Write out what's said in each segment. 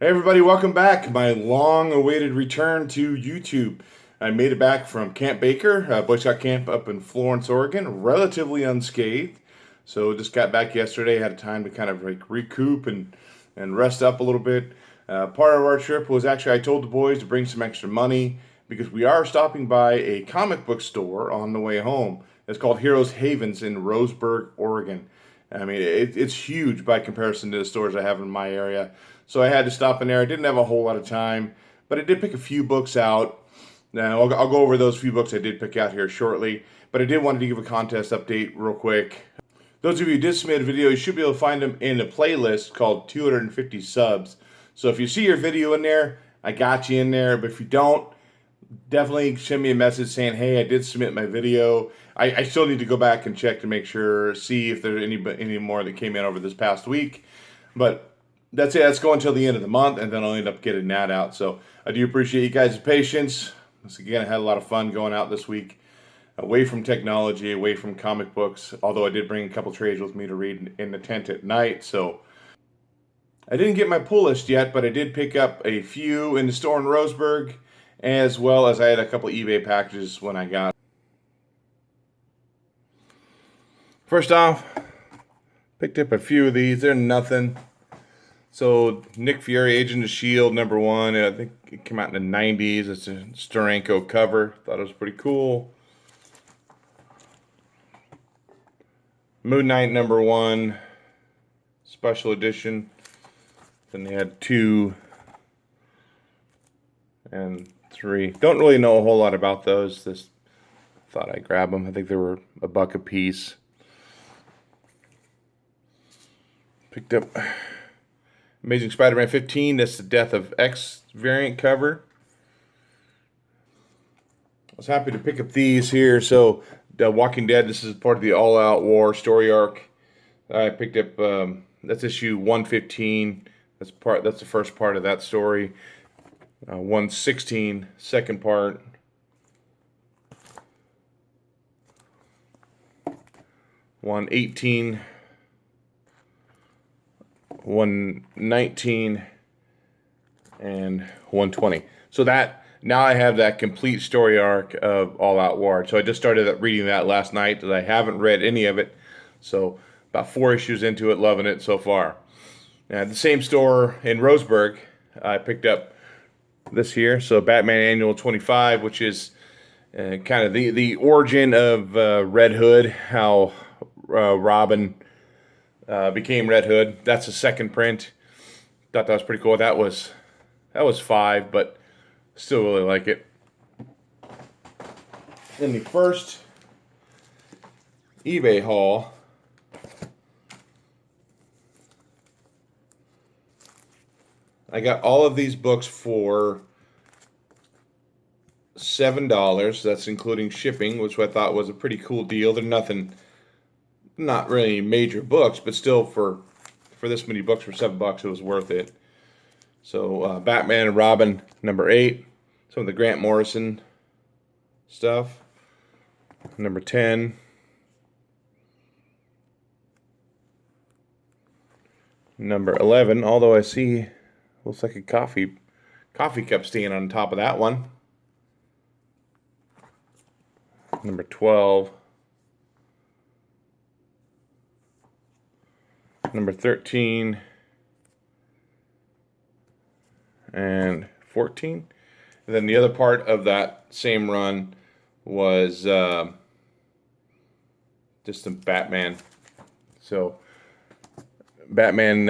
Hey everybody, welcome back. My long-awaited return to YouTube. I made it back from Camp Baker, Boy Scout camp up in Florence, Oregon, relatively unscathed. So just got back yesterday, had time to kind of like recoup and rest up a little bit. Part of our trip was actually I told the boys to bring some extra money because we are stopping by a comic book store on the way home. It's called Heroes Havens in Roseburg, Oregon. I mean, it's huge by comparison to the stores I have in my area. So I had to stop in there. I didn't have a whole lot of time, but I did pick a few books out. Now, I'll go over those few books I did pick out here shortly, but I did want to give a contest update real quick. Those of you who did submit a video, you should be able to find them in a playlist called 250 Subs. So if you see your video in there, I got you in there, but if you don't, definitely send me a message saying, hey, I did submit my video. I still need to go back and check to make sure, see if there's any more that came in over this past week. But that's it. That's going until the end of the month, and then I'll end up getting that out. So I do appreciate you guys' patience. Once again, I had a lot of fun going out this week, away from technology, away from comic books, although I did bring a couple trades with me to read in the tent at night. So I didn't get my pull list yet, but I did pick up a few in the store in Roseburg, as well as I had a couple eBay packages when I got. First off, picked up a few of these. They're nothing. So Nick Fury, Agent of S.H.I.E.L.D. #1. I think it came out in the 90s. It's a Steranko cover. Thought it was pretty cool. Moon Knight #1. Special edition. Then they had 2 and 3. Don't really know a whole lot about those. Just thought I'd grab them. I think they were $1 a piece. Picked up Amazing Spider-Man 15. That's the Death of X variant cover. I was happy to pick up these here. So, The Walking Dead. This is part of the All Out War story arc. I picked up. That's issue 115. That's the first part of that story. 116, second part. 118. 119 and 120. So that now I have that complete story arc of All Out War. So I just started reading that last night. I haven't read any of it. So about 4 issues into it, loving it so far. At the same store in Roseburg, I picked up this here. So Batman Annual 25, which is kind of the origin of Red Hood, how Robin became Red Hood. That's the second print. Thought that was pretty cool. That was $5, but still really like it. In the first eBay haul, I got all of these books for $7. That's including shipping, which I thought was a pretty cool deal. They're not really major books, but still for this many books for $7, it was worth it. So Batman and Robin #8, some of the Grant Morrison stuff. #10, #11. Although I see looks like a coffee cup stand on top of that one. #12. #13 and 14. And then the other part of that same run was just some Batman. So Batman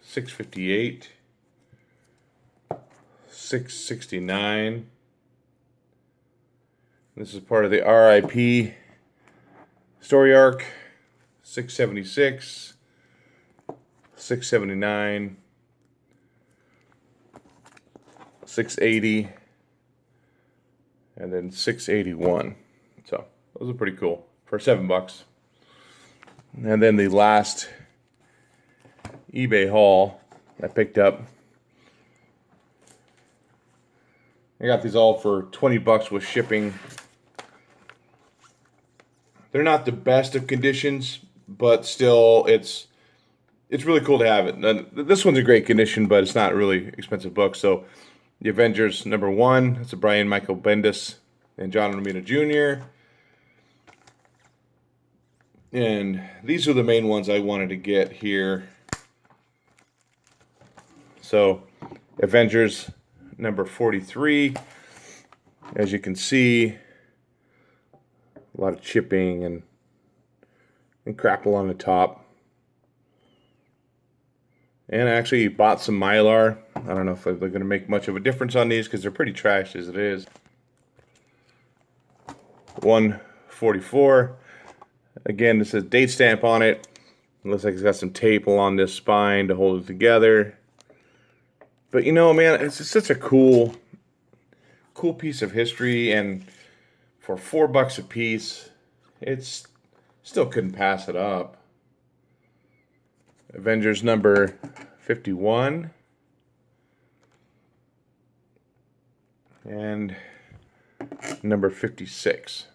658, 669. This is part of the RIP story arc. 676, 679, 680, and then 681. So those are pretty cool for $7. And then the last eBay haul I picked up, I got these all for $20 with shipping. They're not the best of conditions, but still, it's it's really cool to have it. This one's in great condition, but it's not really expensive book. So, The Avengers #1. It's a Brian Michael Bendis and John Romita Jr. And these are the main ones I wanted to get here. So, Avengers #43. As you can see, a lot of chipping and crapple on the top. And I actually bought some Mylar. I don't know if they're going to make much of a difference on these because they're pretty trashed as it is. 144. Again, this says date stamp on it. It looks like it's got some tape along this spine to hold it together. But you know, man, it's just such a cool piece of history, and for $4 a piece, it's still couldn't pass it up. Avengers #51 and #56.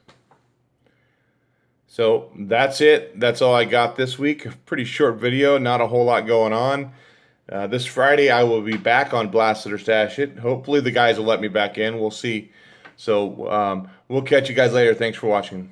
So that's it. That's all I got this week. Pretty short video, not a whole lot going on. This Friday I will be back on Blast It or Stash It. Hopefully the guys will let me back in. We'll see. So we'll catch you guys later. Thanks for watching.